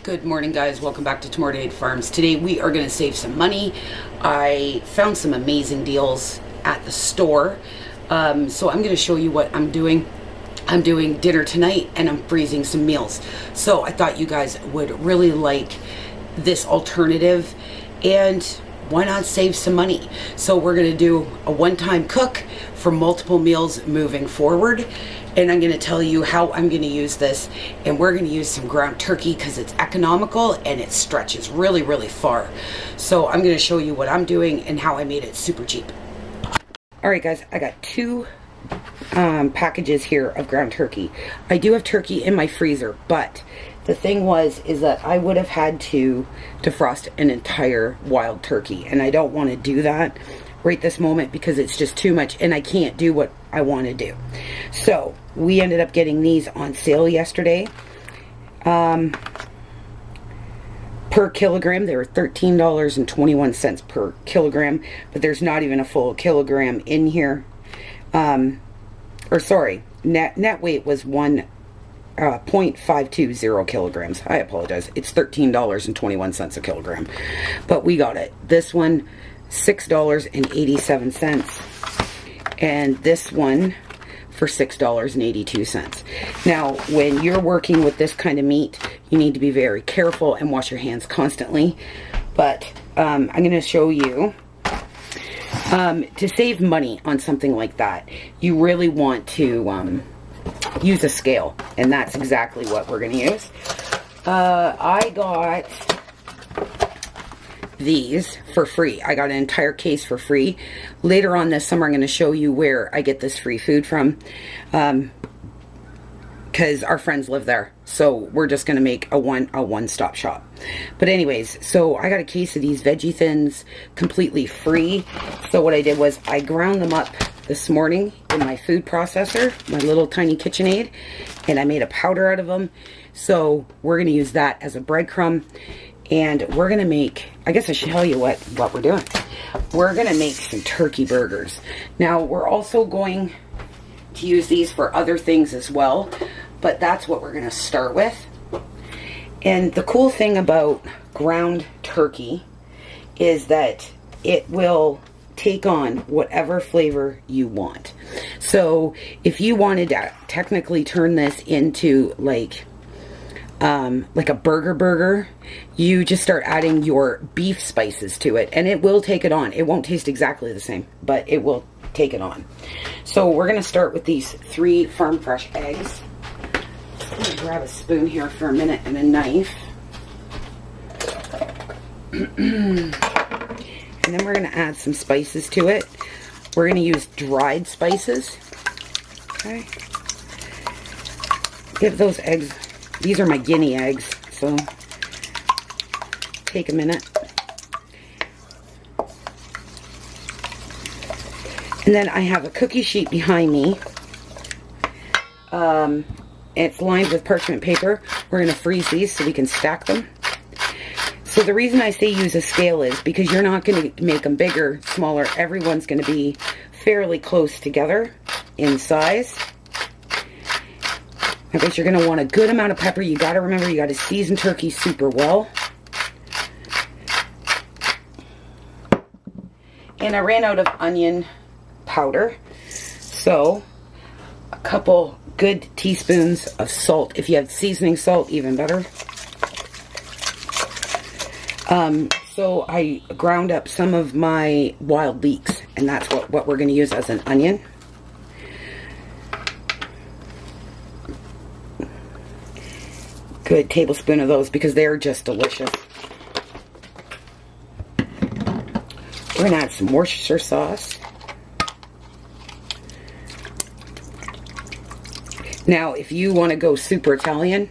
Good morning, guys. Welcome back to Tomorrowaday Farms. Today we are going to save some money. I found some amazing deals at the store. So I'm going to show you what I'm doing. I'm doing dinner tonight and I'm freezing some meals. So I thought you guys would really like this alternative, and why not save some money? So we're going to do a one-time cook for multiple meals moving forward. And I'm going to tell you how I'm going to use this. And we're going to use some ground turkey because it's economical and it stretches really, really far. So I'm going to show you what I'm doing and how I made it super cheap. Alright guys, I got two packages here of ground turkey. I do have turkey in my freezer, but the thing is that I would have had to defrost an entire wild turkey, and I don't want to do that right this moment because it's just too much and I can't do what I want to do. So we ended up getting these on sale yesterday. Per kilogram, they were $13.21 per kilogram, but there's not even a full kilogram in here. Or sorry, net weight was 0.520 kilograms. I apologize. It's $13.21 a kilogram, but we got it. This one, $6.87, and this one for $6.82. Now, when you're working with this kind of meat, you need to be very careful and wash your hands constantly. But I'm going to show you to save money on something like that. You really want to use a scale, and that's exactly what we're going to use. I got these for free. I got an entire case for free. Later on this summer, I'm going to show you where I get this free food from, because our friends live there. So we're just going to make a one-stop shop. But anyways, so I got a case of these veggie thins completely free. So what I did was I ground them up this morning in my food processor, my little tiny KitchenAid, and I made a powder out of them. So we're going to use that as a breadcrumb. And we're going to make, I guess I should tell you what we're doing. We're going to make some turkey burgers. Now, we're also going to use these for other things as well, but that's what we're going to start with. And the cool thing about ground turkey is that it will take on whatever flavor you want. So, if you wanted to technically turn this into like a burger, you just start adding your beef spices to it, and it will take it on. It won't taste exactly the same, but it will take it on. So we're going to start with these 3 farm fresh eggs. I'm going to grab a spoon here for a minute and a knife. And then we're going to add some spices to it. We're going to use dried spices. Okay. Give those eggs, these are my guinea eggs, so take a minute. And then I have a cookie sheet behind me. It's lined with parchment paper. We're going to freeze these so we can stack them. So the reason I say use a scale is because you're not going to make them bigger, smaller. Everyone's going to be fairly close together in size. I guess you're going to want a good amount of pepper. You got to remember, you got to season turkey super well. And I ran out of onion powder, so a couple good teaspoons of salt. If you have seasoning salt, even better. So I ground up some of my wild leeks, and that's what we're going to use as an onion. Good tablespoon of those because they're just delicious. We're going to add some Worcestershire sauce. Now, if you want to go super Italian,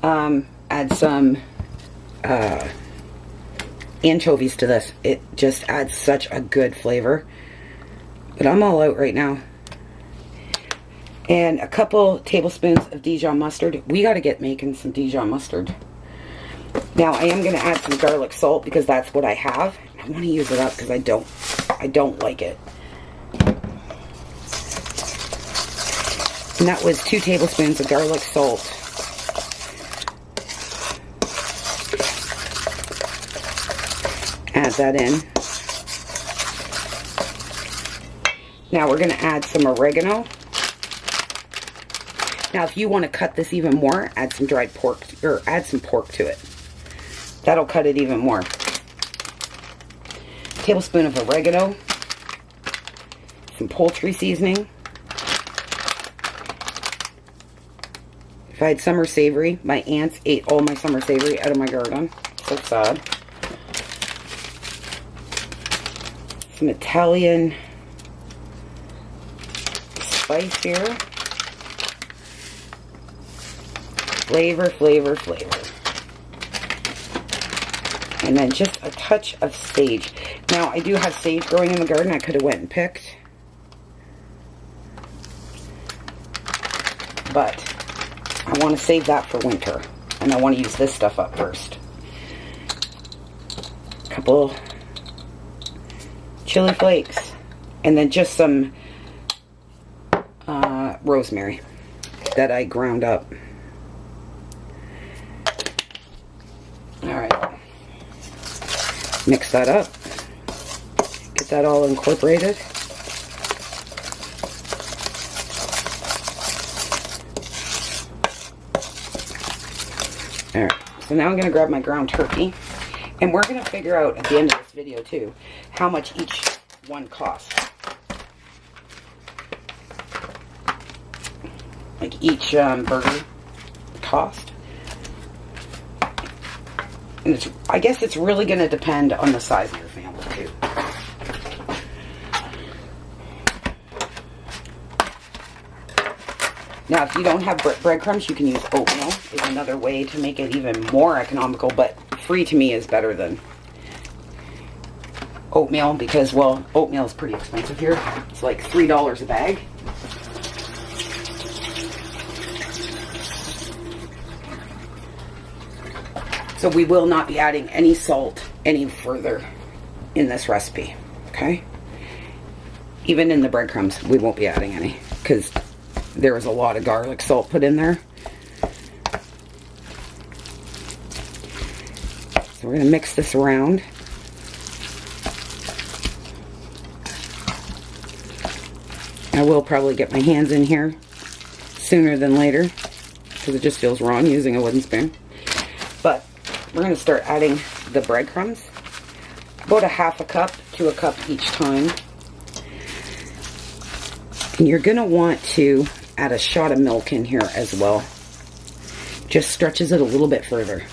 add some anchovies to this. It just adds such a good flavor. But I'm all out right now. And a couple tablespoons of Dijon mustard. We got to get making some Dijon mustard. Now, I am going to add some garlic salt because that's what I have. I want to use it up because I don't like it. And that was 2 tablespoons of garlic salt. Add that in. Now we're going to add some oregano. Now if you want to cut this even more, add some dried pork, or add some pork to it. That'll cut it even more. Tablespoon of oregano. Some poultry seasoning. If I had summer savory, my aunts ate all my summer savory out of my garden. So sad. Some Italian spice here. Flavor, flavor, flavor. And then just a touch of sage. Now, I do have sage growing in the garden. I could have went and picked. But I want to save that for winter. And I want to use this stuff up first. A couple chili flakes. And then just some rosemary that I ground up. Alright. Mix that up. Get that all incorporated. Alright, so now I'm going to grab my ground turkey. And we're going to figure out at the end of this video too, how much each one costs. Like each burger cost. And it's, I guess it's really going to depend on the size of your family too. Now, if you don't have breadcrumbs, you can use oatmeal. Is another way to make it even more economical, but free to me is better than oatmeal because, well, oatmeal is pretty expensive here. It's like $3 a bag. So we will not be adding any salt any further in this recipe, okay? Even in the breadcrumbs, we won't be adding any because there was a lot of garlic salt put in there. So we're going to mix this around. I will probably get my hands in here sooner than later because it just feels wrong using a wooden spoon. But we're going to start adding the breadcrumbs. About a half a cup to a cup each time. And you're going to want to add a shot of milk in here as well. Just stretches it a little bit further.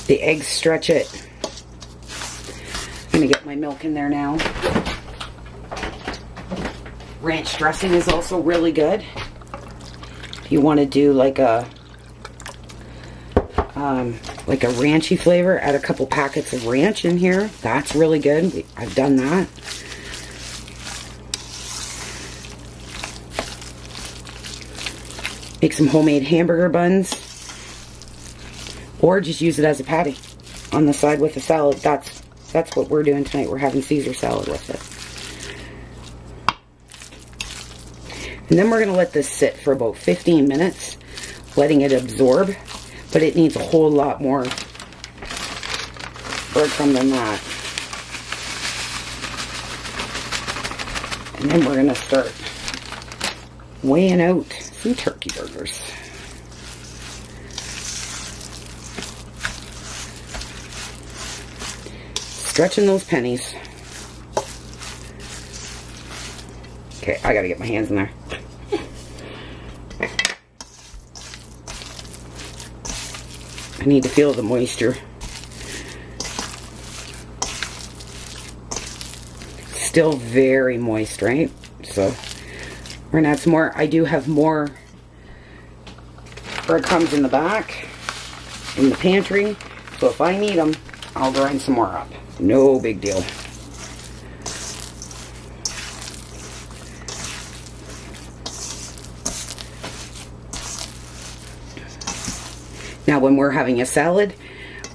The eggs stretch it. I'm going to get my milk in there now. Ranch dressing is also really good. If you want to do like a ranchy flavor, add a couple packets of ranch in here. That's really good. I've done that. Make some homemade hamburger buns. Or just use it as a patty on the side with a salad. That's what we're doing tonight. We're having Caesar salad with it. And then we're going to let this sit for about 15 minutes, letting it absorb. But it needs a whole lot more breadcrumb than that. And then we're going to start weighing out some turkey burgers. Stretching those pennies. Okay, I gotta get my hands in there. I need to feel the moisture. Still very moist, right? So we're gonna add some more. I do have more breadcrumbs in the back, in the pantry. So if I need them, I'll grind some more up. No big deal. Now when we're having a salad,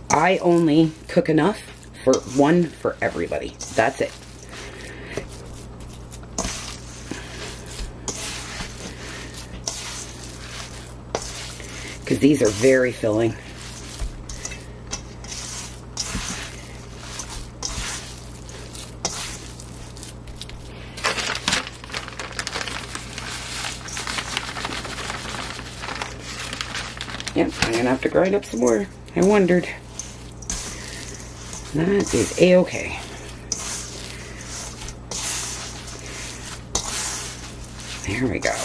I only cook enough for one for everybody. That's it. Because these are very filling. Yep, I'm gonna have to grind up some more. I wondered. That is a-okay. There we go.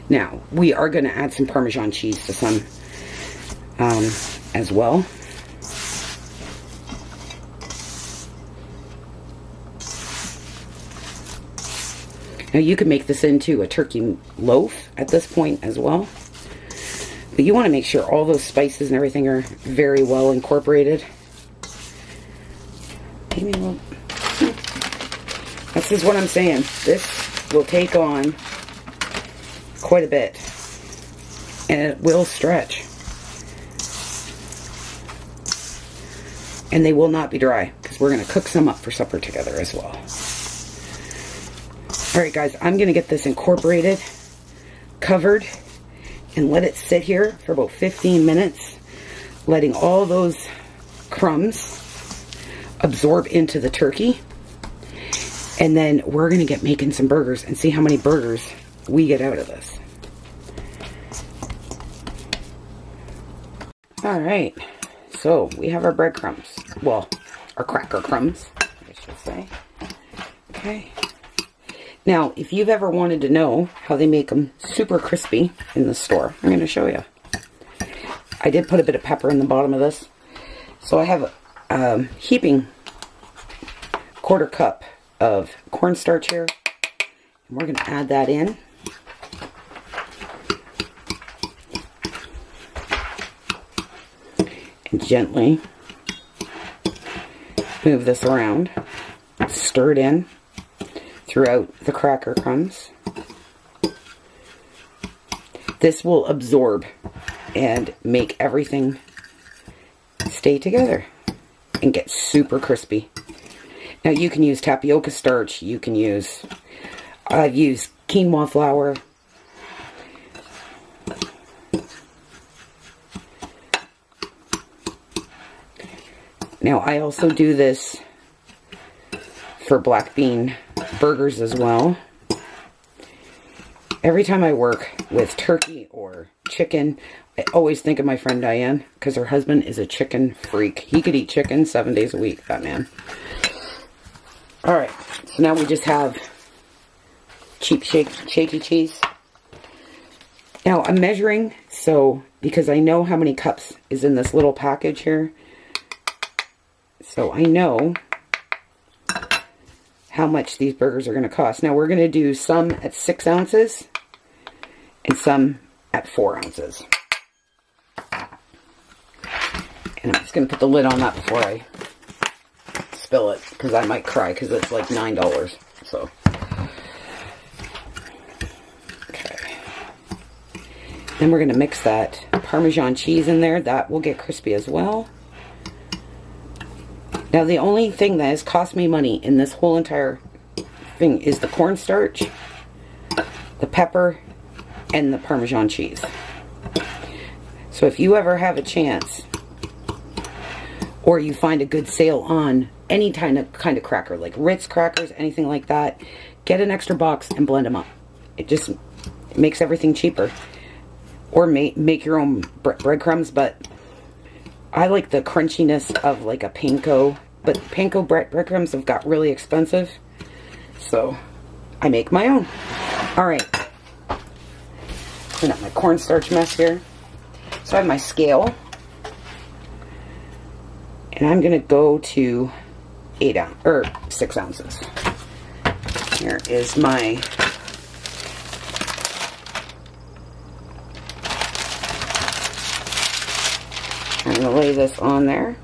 Now, we are going to add some Parmesan cheese to some as well. Now, you can make this into a turkey loaf at this point as well. But you want to make sure all those spices and everything are very well incorporated. Maybe we'll... This is what I'm saying. This will take on quite a bit. And it will stretch. And they will not be dry, because we're going to cook some up for supper together as well. Alright guys, I'm going to get this incorporated, covered, and let it sit here for about 15 minutes, letting all those crumbs absorb into the turkey. And then we're going to get making some burgers and see how many burgers we get out of this. Alright, so we have our breadcrumbs. Well, our cracker crumbs, I should say. Okay. Now, if you've ever wanted to know how they make them super crispy in the store, I'm going to show you. I did put a bit of pepper in the bottom of this. So I have a heaping quarter cup of cornstarch here. And we're going to add that in. And gently move this around. Stir it in throughout the cracker crumbs. This will absorb and make everything stay together and get super crispy. Now you can use tapioca starch, you can use, I've used quinoa flour. Now I also do this for black bean burgers as well. Every time I work with turkey or chicken, I always think of my friend Diane, because her husband is a chicken freak. He could eat chicken 7 days a week, that man. Alright, so now we just have cheap shaky cheese. Now I'm measuring, so because I know how many cups is in this little package here. So I know how much these burgers are going to cost. Now we're going to do some at 6 ounces and some at 4 ounces. And I'm just going to put the lid on that before I spill it, because I might cry, because it's like $9. So, okay. Then we're going to mix that Parmesan cheese in there. That will get crispy as well. Now the only thing that has cost me money in this whole entire thing is the cornstarch, the pepper, and the Parmesan cheese. So if you ever have a chance, or you find a good sale on any kind of cracker, like Ritz crackers, anything like that, get an extra box and blend them up. It just makes everything cheaper. Or make your own breadcrumbs, but I like the crunchiness of like a panko, but panko breadcrumbs have got really expensive, so I make my own. Alright, clean up my cornstarch mess here. So I have my scale, and I'm going to go to 6 ounces. Here is my I'm going to lay this on there.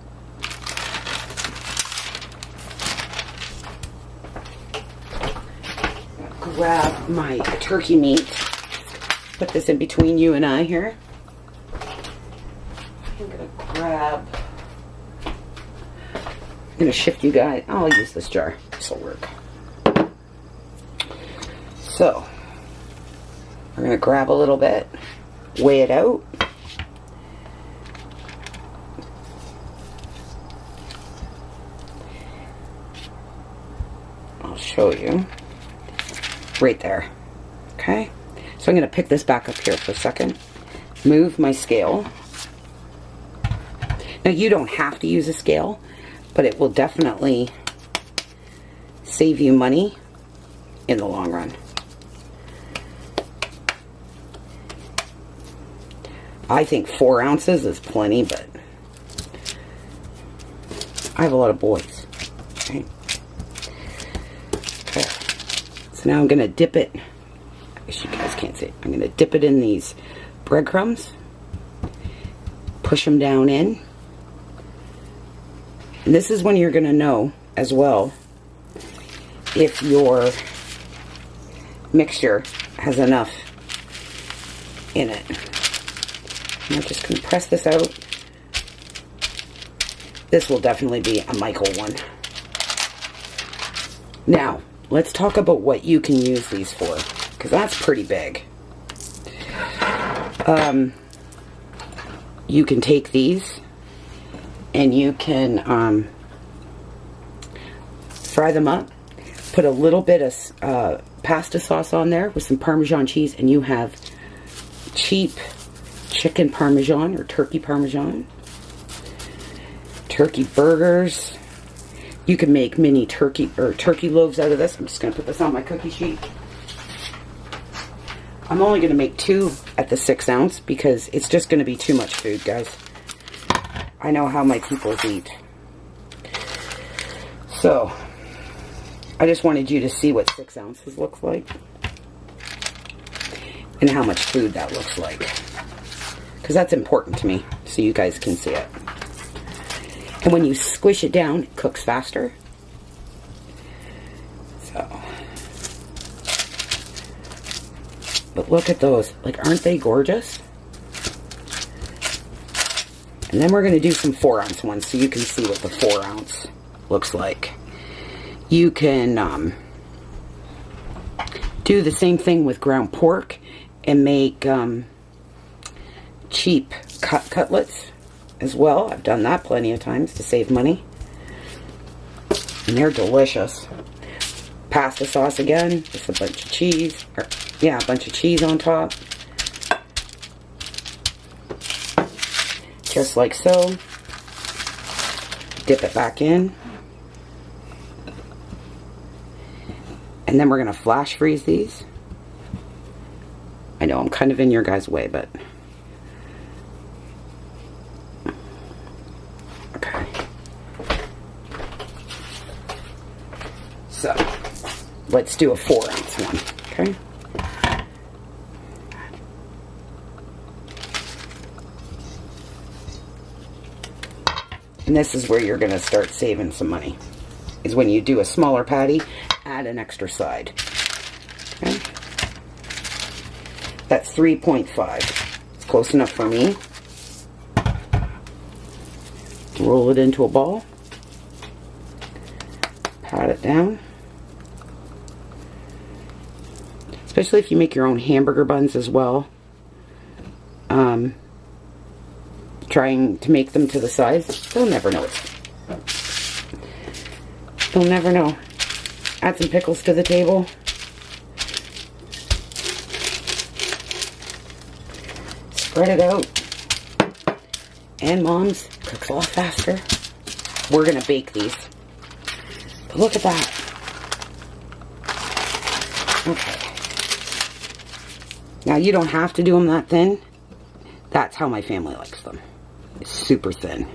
Grab my turkey meat. Put this in between you and I here. I'm going to grab... I'm going to shift you guys. I'll use this jar. This will work. So, we're going to grab a little bit, weigh it out. I'll show you. Right there. Okay? So I'm going to pick this back up here for a second. Move my scale. Now you don't have to use a scale, but it will definitely save you money in the long run. I think 4 ounces is plenty, but I have a lot of boys. Okay. Okay. So now I'm going to dip it. I guess you guys can't see it. I'm going to dip it in these breadcrumbs. Push them down in. And this is when you're going to know as well if your mixture has enough in it. I'm just going to press this out. This will definitely be a Michael one. Now, let's talk about what you can use these for, because that's pretty big. You can take these and you can fry them up, put a little bit of pasta sauce on there with some Parmesan cheese, and you have cheap chicken Parmesan or turkey Parmesan. Turkey burgers. You can make mini turkey loaves out of this. I'm just going to put this on my cookie sheet. I'm only going to make 2 at the 6 ounce because it's just going to be too much food, guys. I know how my people eat. So, I just wanted you to see what 6 ounces looks like. And how much food that looks like. Because that's important to me, so you guys can see it. And when you squish it down, it cooks faster. So. But look at those. Like, aren't they gorgeous? And then we're going to do some 4 ounce ones so you can see what the 4 ounce looks like. You can do the same thing with ground pork and make cheap cutlets as well. I've done that plenty of times to save money. And they're delicious. Pasta sauce again, just a bunch of cheese. Or, yeah, a bunch of cheese on top. Just like so. Dip it back in. And then we're going to flash freeze these. I know I'm kind of in your guys' way, but... Okay. So, let's do a 4 ounce one, okay? And this is where you're going to start saving some money. Is when you do a smaller patty, add an extra side. Okay? That's 3.5. It's close enough for me. Roll it into a ball. Pat it down. Especially if you make your own hamburger buns as well. Trying to make them to the size, they'll never know it. They'll never know. Add some pickles to the table. Spread it out. And Mom's cooks a lot faster. We're going to bake these. But look at that. Okay. Now you don't have to do them that thin. That's how my family likes them. It's super thin.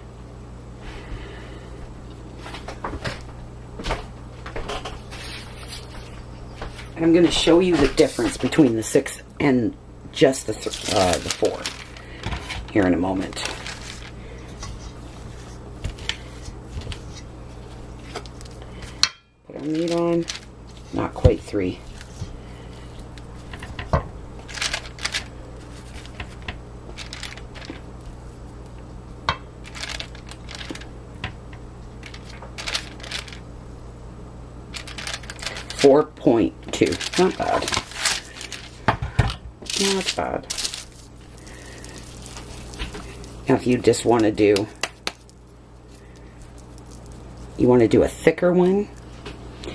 And I'm going to show you the difference between the 6 and just the 4 here in a moment. Put our meat on. Not quite 3. .2. Not bad. Not bad. Now if you just want to do, a thicker one,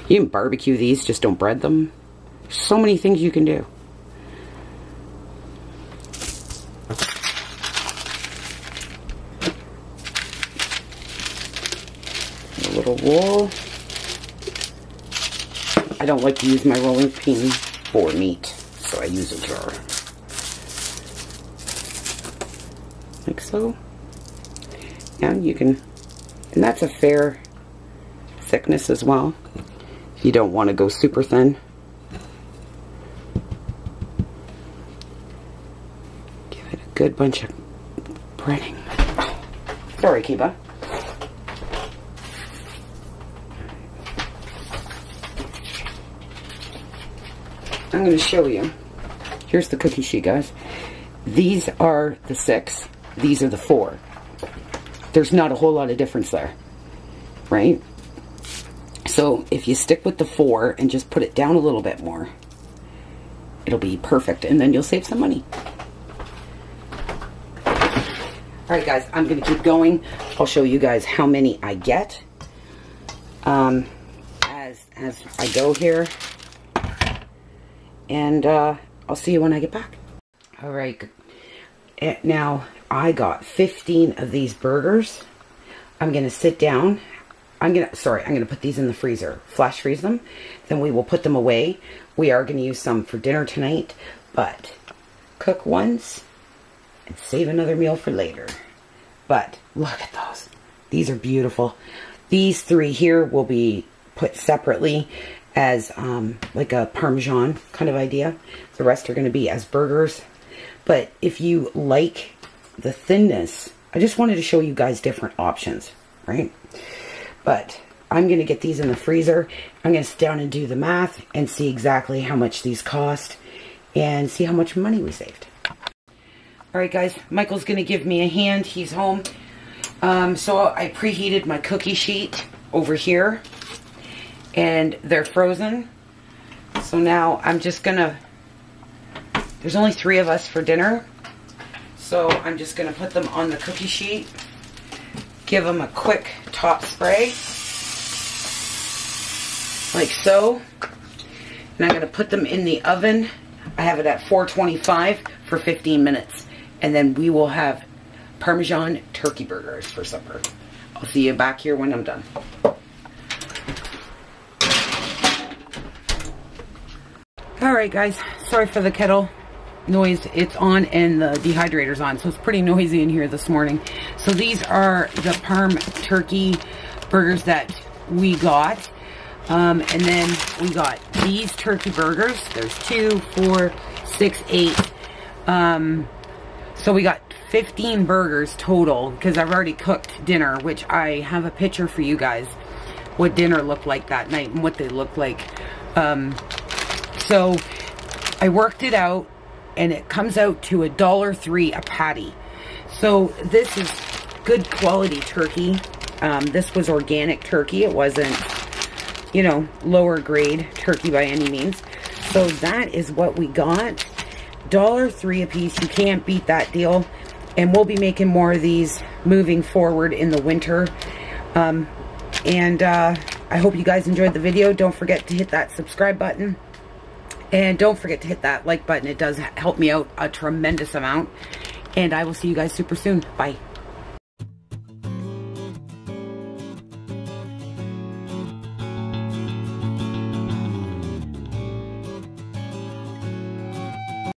you can barbecue these, just don't bread them. There's so many things you can do. A little wool. I don't like to use my rolling pin for meat, so I use a jar. Like so. And you can, and that's a fair thickness as well. If you don't want to go super thin. Give it a good bunch of breading. Sorry, Kiba. I'm going to show you. Here's the cookie sheet, guys. These are the 6. These are the 4. There's not a whole lot of difference there, right? So if you stick with the 4 and just put it down a little bit more, it'll be perfect, and then you'll save some money. Alright guys, I'm going to keep going. I'll show you guys how many I get as I go here. And I'll see you when I get back. Alright, now I got 15 of these burgers. I'm going to sit down. I'm going to put these in the freezer. Flash freeze them. Then we will put them away. We are going to use some for dinner tonight. But cook once and save another meal for later. But look at those. These are beautiful. These 3 here will be put separately as like a Parmesan kind of idea. The rest are going to be as burgers. But if you like the thinness, I just wanted to show you guys different options, right? But I'm going to get these in the freezer. I'm going to sit down and do the math and see exactly how much these cost and see how much money we saved. Alright guys, Michael's going to give me a hand. He's home. So I preheated my cookie sheet over here. And they're frozen. So now I'm just gonna, there's only 3 of us for dinner. So I'm just gonna put them on the cookie sheet. Give them a quick top spray. Like so. And I'm gonna put them in the oven. I have it at 425 for 15 minutes. And then we will have Parmesan turkey burgers for supper. I'll see you back here when I'm done. Alright guys, sorry for the kettle noise. It's on and the dehydrator's on, so it's pretty noisy in here this morning. So these are the parm turkey burgers that we got. And then we got these turkey burgers. There's 2, 4, 6, 8. So we got 15 burgers total because I've already cooked dinner, which I have a picture for you guys what dinner looked like that night and what they look like. So I worked it out and it comes out to $1.03 a patty. So this is good quality turkey. This was organic turkey. It wasn't, you know, lower grade turkey by any means. So that is what we got. $1.03 a piece. You can't beat that deal. And we'll be making more of these moving forward in the winter. I hope you guys enjoyed the video. Don't forget to hit that subscribe button. And don't forget to hit that like button. It does help me out a tremendous amount. And I will see you guys super soon. Bye.